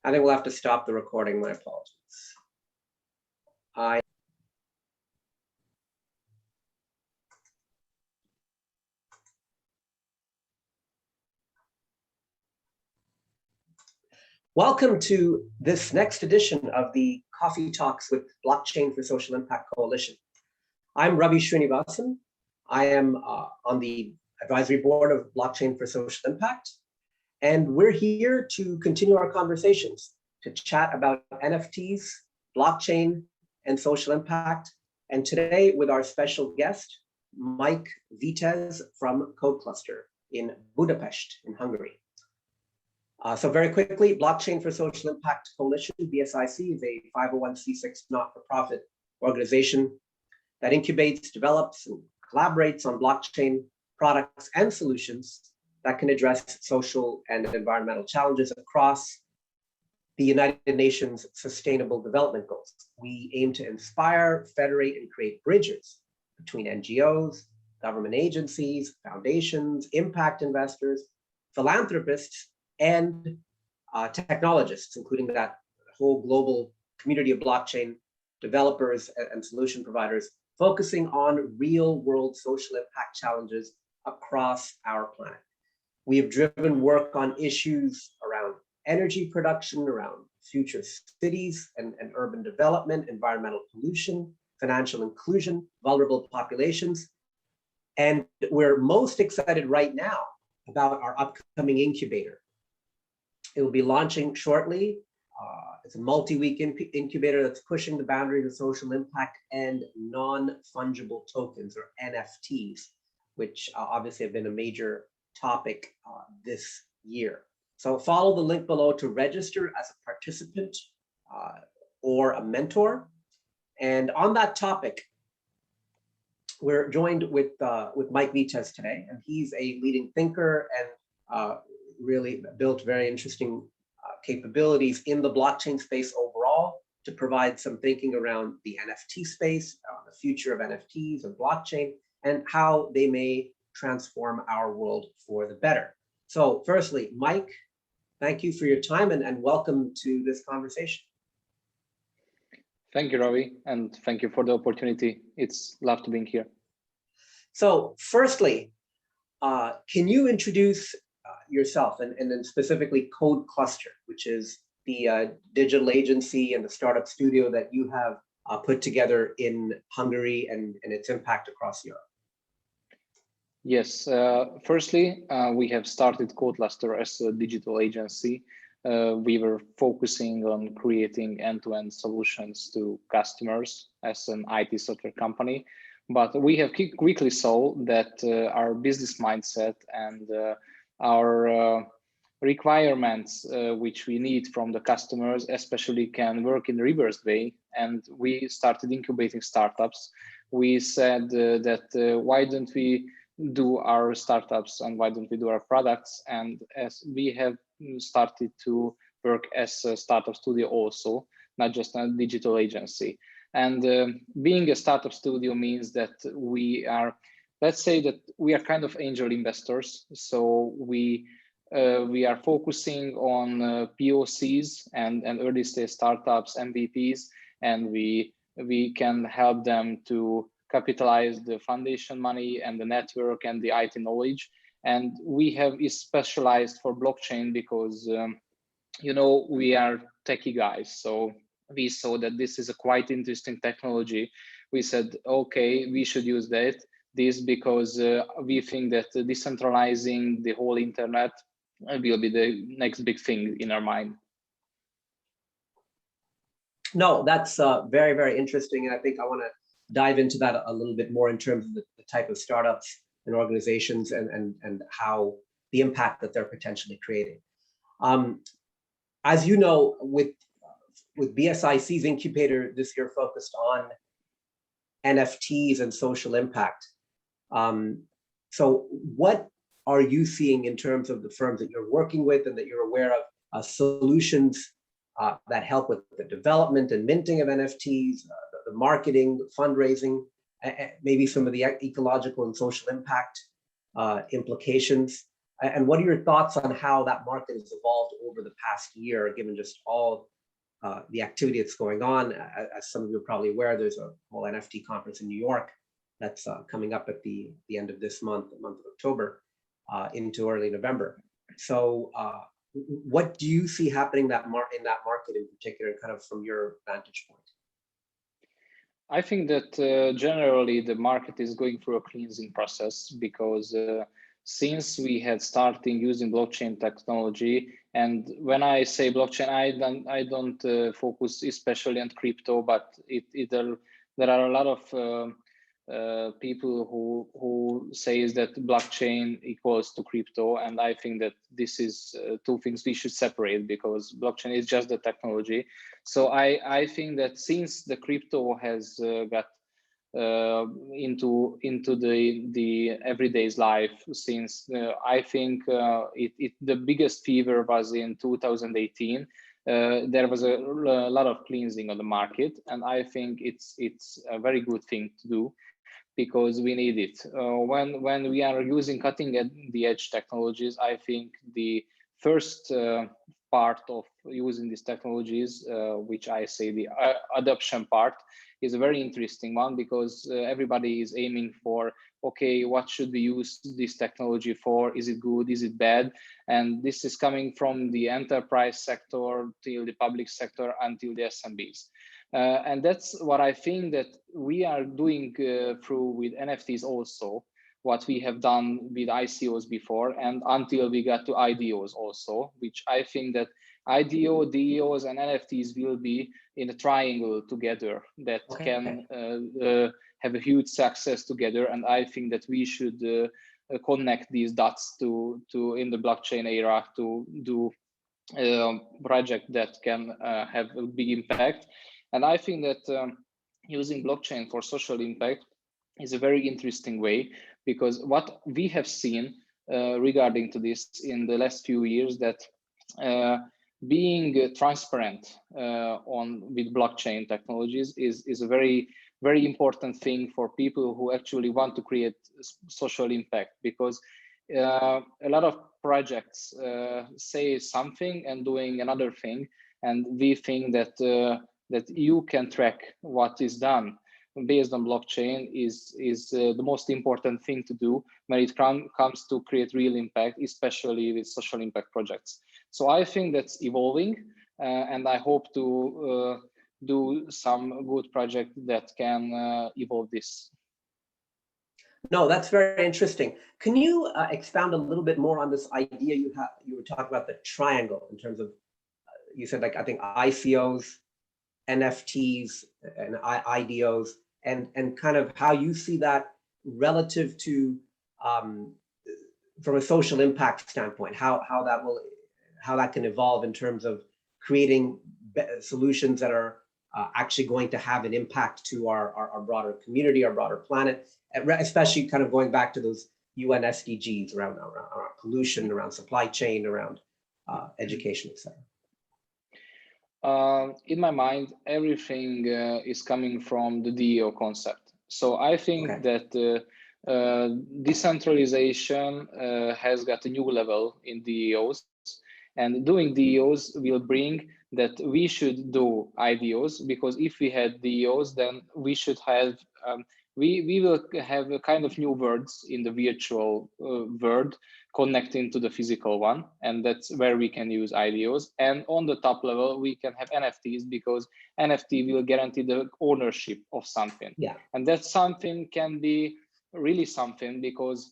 I think we'll have to stop the recording. My apologies. Welcome to this next edition of the Coffee Talks with Blockchain for Social Impact Coalition. I'm Ravi Srinivasan. I am on the advisory board of Blockchain for Social Impact, and we're here to continue our conversations, to chat about NFTs, blockchain, and social impact. And today with our special guest, Mike Vitez from CodeCluster in Budapest, in Hungary. So very quickly, Blockchain for Social Impact Coalition, BSIC, is a 501c6 not-for-profit organization that incubates, develops, and collaborates on blockchain products and solutions that can address social and environmental challenges across the United Nations Sustainable Development Goals. We aim to inspire, federate, and create bridges between NGOs, government agencies, foundations, impact investors, philanthropists, and technologists, including that whole global community of blockchain developers and solution providers, focusing on real-world social impact challenges across our planet. We have driven work on issues around energy production, around future cities and urban development, environmental pollution, financial inclusion, vulnerable populations. And we're most excited right now about our upcoming incubator. It will be launching shortly. It's a multi-week incubator that's pushing the boundaries of social impact and non-fungible tokens, or NFTs, which obviously have been a major topic this year. So follow the link below to register as a participant or a mentor. And on that topic, we're joined with Mike Vitez today, and he's a leading thinker and really built very interesting capabilities in the blockchain space overall to provide some thinking around the NFT space, the future of NFTs and blockchain, and how they may transform our world for the better. So firstly, Mike, thank you for your time and welcome to this conversation. Thank you, Ravi, and thank you for the opportunity. It's love to be here. So firstly, can you introduce yourself and then specifically CodeCluster, which is the digital agency and the startup studio that you have put together in Hungary and its impact across Europe? Yes, firstly, we have started CodeCluster as a digital agency. We were focusing on creating end-to-end solutions to customers as an IT software company, but we have quickly saw that our business mindset and our requirements which we need from the customers especially can work in the reverse way, and we started incubating startups. We said that why don't we do our startups and why don't we do our products, and as we have started to work as a startup studio also, not just a digital agency. And being a startup studio means that we are, let's say that we are kind of angel investors. So we are focusing on POCs and early stage startups, MVPs, and we can help them to capitalize the foundation money and the network and the IT knowledge. And we have is specialized for blockchain because you know, we are techie guys. So we saw that this is a quite interesting technology. We said, okay, we should use this because we think that decentralizing the whole internet will be the next big thing in our mind. No, that's very, very interesting. And I think I want to dive into that a little bit more in terms of the type of startups and organizations and how the impact that they're potentially creating. As you know, with BSIC's incubator this year focused on NFTs and social impact. So what are you seeing in terms of the firms that you're working with and that you're aware of, solutions that help with the development and minting of NFTs, the marketing, the fundraising, maybe some of the ecological and social impact implications? And what are your thoughts on how that market has evolved over the past year, given just all the activity that's going on? As some of you are probably aware, there's a whole NFT conference in New York that's coming up at the end of this month, the month of October, into early November. So what do you see happening in that market in particular, kind of from your vantage point? I think that generally the market is going through a cleansing process because since we had started using blockchain technology, and when I say blockchain, I don't focus especially on crypto, but there are a lot of people who says that blockchain equals to crypto, and I think that this is two things we should separate, because blockchain is just the technology. So I think that since the crypto has got into the everyday's life, since I think the biggest fever was in 2018. There was a lot of cleansing on the market, and I think it's a very good thing to do, because we need it. When we are using cutting-edge technologies, I think the first part of using these technologies, which I say the adoption part, is a very interesting one, because everybody is aiming for, okay, what should we use this technology for? Is it good? Is it bad? And this is coming from the enterprise sector till the public sector until the SMBs. And that's what I think that we are doing through with NFTs also, what we have done with ICOs before, and until we got to IDOs also, which I think that IDO, DEOs, and NFTs will be in a triangle together that can have a huge success together. And I think that we should connect these dots to in the blockchain era to do a project that can have a big impact. And I think that using blockchain for social impact is a very interesting way, because what we have seen regarding to this in the last few years, that being transparent with blockchain technologies is a very, very important thing for people who actually want to create social impact, because a lot of projects say something and doing another thing, and we think that that you can track what is done based on blockchain is the most important thing to do when it comes to create real impact, especially with social impact projects. So I think that's evolving, and I hope to do some good project that can evolve this. No, that's very interesting. Can you expound a little bit more on this idea you were talking about, the triangle, in terms of, you said, like, I think ICOs, NFTs, and IDOs, and kind of how you see that relative to, from a social impact standpoint, how that can evolve in terms of creating solutions that are actually going to have an impact to our broader community, our broader planet, especially kind of going back to those UN SDGs around pollution, around supply chain, around education, etc. In my mind, everything is coming from the DEO concept. So I think that decentralization has got a new level in DEOs, and doing DEOs will bring that we should do IDOs, because if we had DEOs, then we should have we will have a kind of new words in the virtual world connecting to the physical one, and that's where we can use IDOs. And on the top level, we can have NFTs, because NFT will guarantee the ownership of something. Yeah. And that something can be really something, because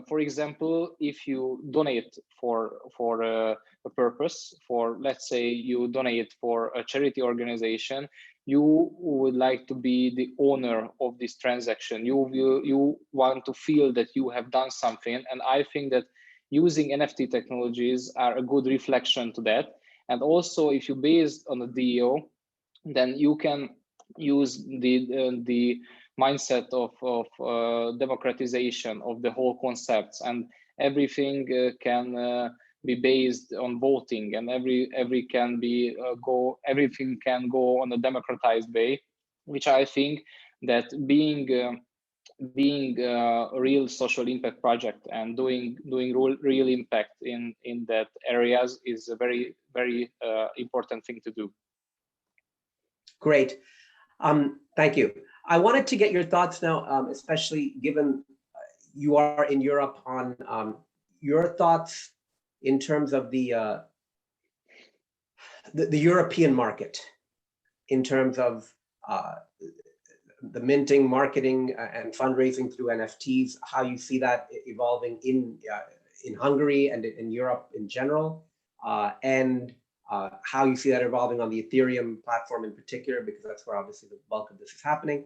for example, if you donate for a purpose, for, let's say you donate for a charity organization, you would like to be the owner of this transaction. You want to feel that you have done something, and I think that using NFT technologies are a good reflection to that. And also, if you base on a DEO, then you can use the mindset of democratization of the whole concepts, and everything can be based on voting, and everything can go on a democratized way, which I think that being being a real social impact project and doing real impact in that areas is a very important thing to do. Great. Thank you. I wanted to get your thoughts now, especially given you are in Europe, on your thoughts in terms of the European market, in terms of the minting, marketing, and fundraising through NFTs, how you see that evolving in Hungary and in Europe in general, and how you see that evolving on the Ethereum platform in particular, because that's where obviously the bulk of this is happening,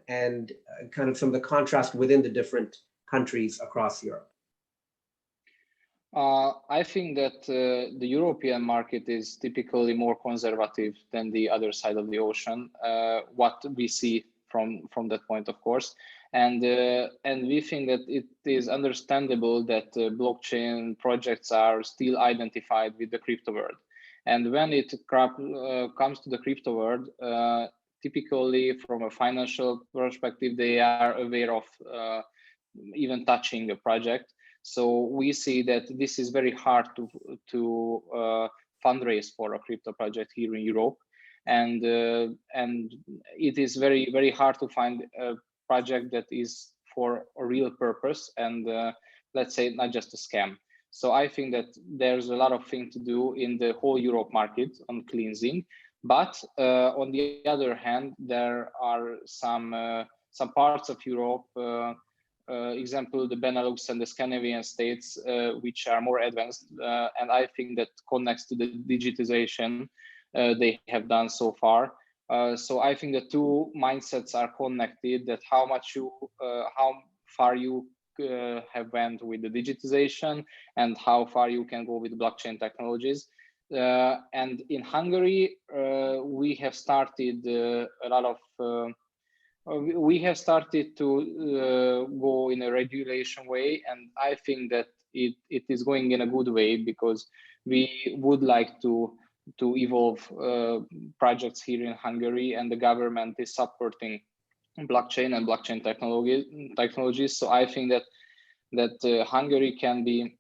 and kind of some of the contrast within the different countries across Europe. I think that the European market is typically more conservative than the other side of the ocean, what we see from that point, of course. And we think that it is understandable that blockchain projects are still identified with the crypto world. And when it comes to the crypto world, typically from a financial perspective, they are aware of even touching a project. So we see that this is very hard to fundraise for a crypto project here in Europe, and it is very hard to find a project that is for a real purpose and let's say not just a scam. So I think that there's a lot of things to do in the whole Europe market on cleansing, but on the other hand, there are some parts of Europe. Example, the Benelux and the Scandinavian states, which are more advanced, and I think that connects to the digitization they have done so far. So I think the two mindsets are connected. That how far you have went with the digitization, and how far you can go with blockchain technologies. And in Hungary, we have started a lot of. We have started to go in a regulation way, and I think that it is going in a good way, because we would like to evolve projects here in Hungary, and the government is supporting blockchain and blockchain technologies. So I think that Hungary can be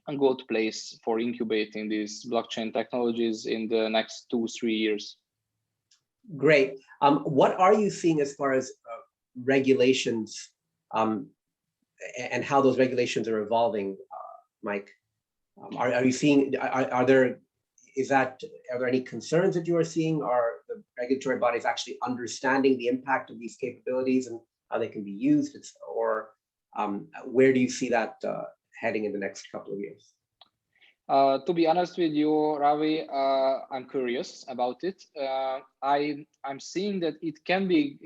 a good place for incubating these blockchain technologies in the next 2-3 years. Great. What are you seeing as far as regulations and how those regulations are evolving, Mike? Are you seeing? Are there any concerns that you are seeing? Are the regulatory bodies actually understanding the impact of these capabilities and how they can be used? Or where do you see that heading in the next couple of years? To be honest with you, Ravi, I'm curious about it. I'm seeing that it can be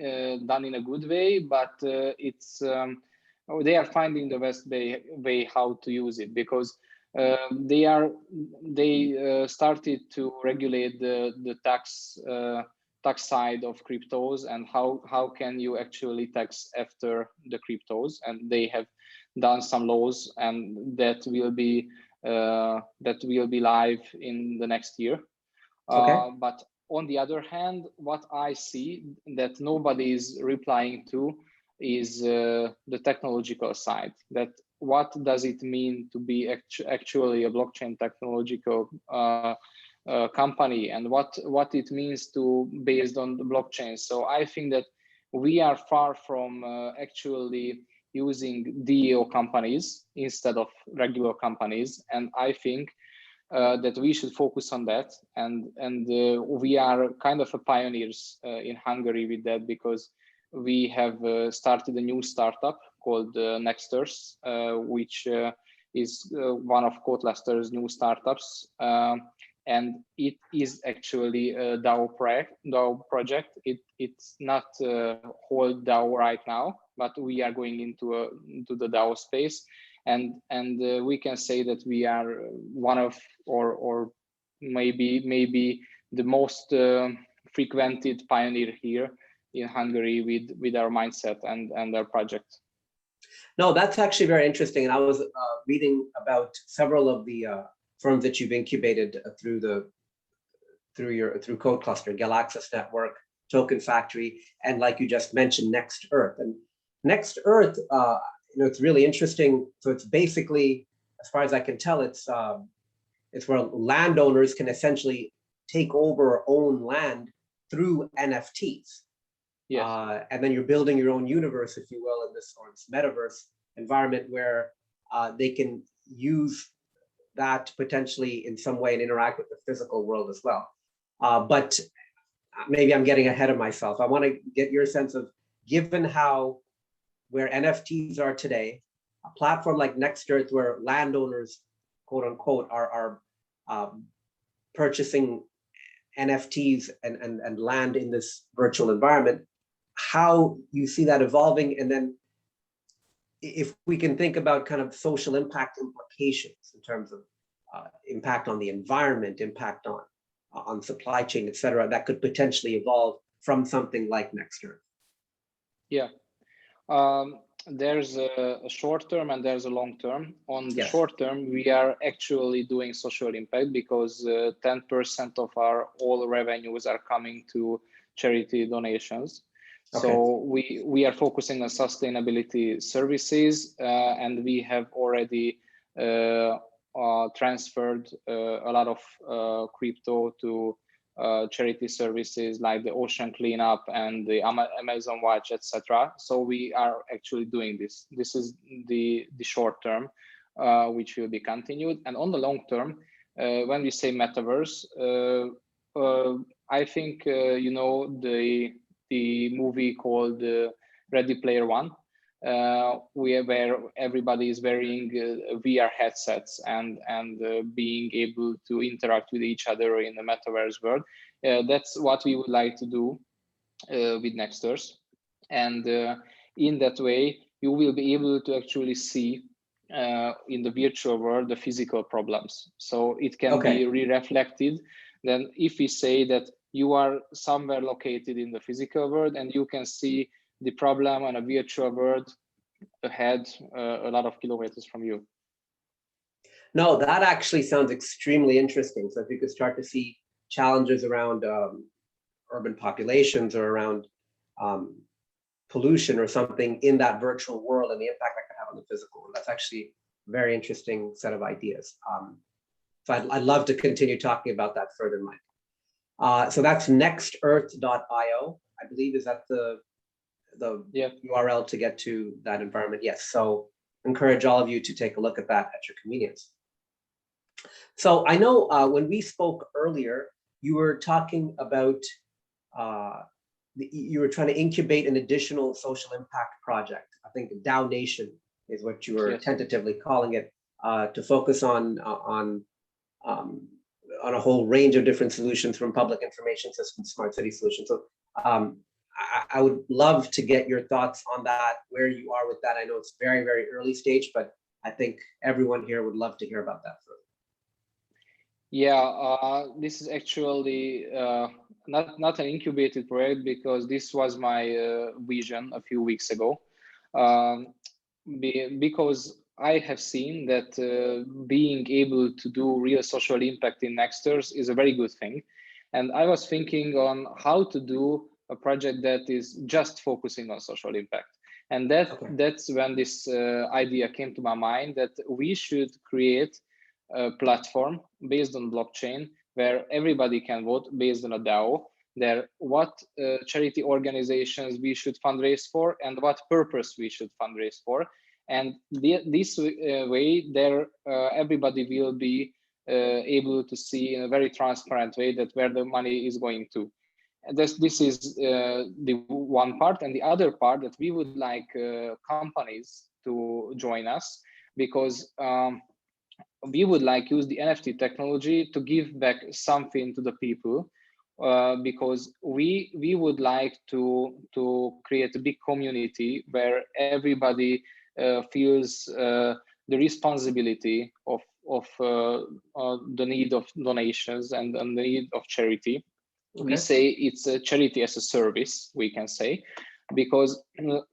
done in a good way, but they are finding the best way how to use it, because they started to regulate the tax side of cryptos, and how can you actually tax after the cryptos, and they have done some laws, and that will be live in the next year. Okay. But on the other hand, what I see that nobody is replying to is the technological side. That what does it mean to be actually a blockchain technological company, and what it means to based on the blockchain. So I think that we are far from actually using DAO companies instead of regular companies, and I think that we should focus on that, and we are kind of a pioneers in Hungary with that, because we have started a new startup called Nexters, which is one of CodeCluster's new startups, and it is actually a DAO project. It's not a whole DAO right now, but we are going into the DAO space, and we can say that we are one of, or maybe the most frequented pioneer here in Hungary with our mindset and our project. No, that's actually very interesting, and I was reading about several of the firms that you've incubated through CodeCluster, Galaxis Network, Token Factory, and like you just mentioned, Next Earth. And Next Earth, it's really interesting. So it's basically, as far as I can tell, it's where landowners can essentially take over or own land through NFTs. Yes. And then you're building your own universe, if you will, in this metaverse environment where they can use that potentially in some way and interact with the physical world as well. But maybe I'm getting ahead of myself. I want to get your sense of, given where NFTs are today, a platform like Next Earth, where landowners, quote unquote, are purchasing NFTs and land in this virtual environment, how you see that evolving, and then if we can think about kind of social impact implications in terms of impact on the environment, impact on supply chain, et cetera, that could potentially evolve from something like Next Earth. Yeah. There's a short term and there's a long term. On the Yes. short term, we are actually doing social impact because 10% of our all revenues are coming to charity donations. Okay. So we are focusing on sustainability services, and we have already transferred a lot of crypto to charity services like the ocean cleanup and the Amazon Watch, etc. So we are actually doing this. This is the short term, which will be continued. And on the long term, when we say metaverse, I think the movie called Ready Player One, where everybody is wearing VR headsets and being able to interact with each other in the metaverse world. That's what we would like to do with Nexters. And in that way, you will be able to actually see in the virtual world the physical problems. So it can be re-reflected. Then if we say that you are somewhere located in the physical world and you can see the problem on a virtual world ahead a lot of kilometers from you. No, that actually sounds extremely interesting. So if you could start to see challenges around urban populations or around pollution or something in that virtual world and the impact that could have on the physical world, that's actually a very interesting set of ideas. So I'd love to continue talking about that further, Mike. So that's nextearth.io, I believe. Is that the URL to get to that environment? Yes. So encourage all of you to take a look at that at your convenience. So I know when we spoke earlier, you were talking about you were trying to incubate an additional social impact project. I think DAO Nation is what you were tentatively calling it, to focus on a whole range of different solutions, from public information systems, smart city solutions. So I would love to get your thoughts on that, where you are with that. I know it's very, very early stage, but I think everyone here would love to hear about that further. Yeah, this is actually not an incubated project, because this was my vision a few weeks ago. Because I have seen that being able to do real social impact in Nexters is a very good thing. And I was thinking on how to do a project that is just focusing on social impact. And that's when this idea came to my mind, that we should create a platform based on blockchain where everybody can vote based on a DAO, there what charity organizations we should fundraise for and what purpose we should fundraise for. And this way there everybody will be able to see in a very transparent way that where the money is going to. And this is the one part. And the other part, that we would like companies to join us, because we would like use the NFT technology to give back something to the people, because we would like to create a big community where everybody feels the responsibility of the need of donations and the need of charity. We say it's a charity as a service, we can say, because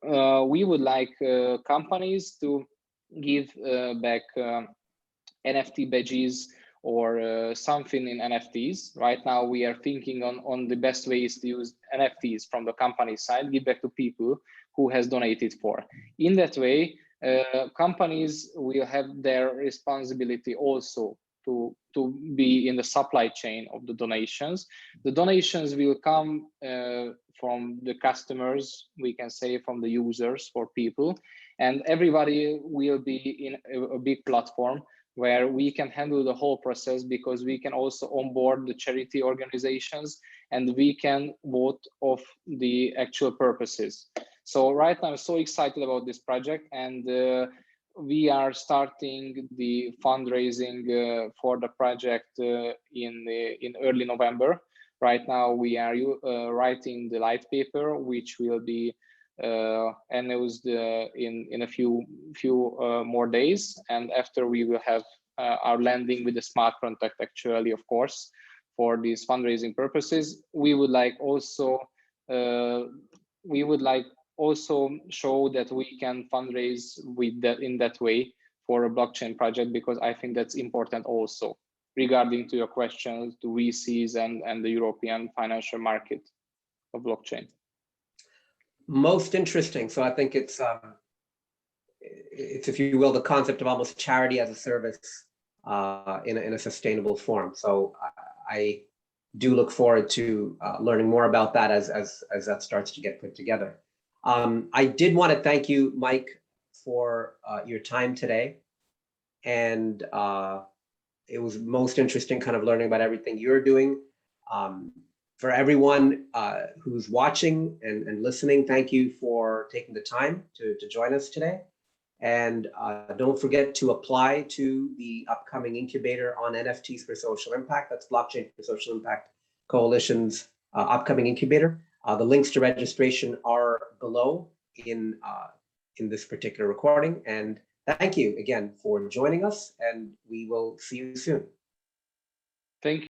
we would like companies to give back NFT badges or something in NFTs. Right now, we are thinking on the best ways to use NFTs from the company side, give back to people who has donated for. In that way, companies will have their responsibility also to be in the supply chain of the donations. The donations will come from the customers, we can say from the users or people, and everybody will be in a big platform where we can handle the whole process, because we can also onboard the charity organizations and we can vote of the actual purposes. So right now I'm so excited about this project, and we are starting the fundraising for the project in early November. Right now we are writing the light paper, which will be announced in a few more days, and after we will have our landing with the smart contract actually, of course, for these fundraising purposes. We would like also show that we can fundraise with that in that way for a blockchain project, because I think that's important also regarding to your questions to VCs and the European financial market of blockchain. Most interesting. So I think it's if you will, the concept of almost charity as a service in a sustainable form. So I do look forward to learning more about that as that starts to get put together. I did want to thank you, Mike, for your time today, and it was most interesting kind of learning about everything you're doing. For everyone who's watching and listening, thank you for taking the time to join us today. And don't forget to apply to the upcoming incubator on NFTs for Social Impact. That's Blockchain for Social Impact Coalition's upcoming incubator. The links to registration are below in this particular recording. And thank you again for joining us, and we will see you soon. Thank you.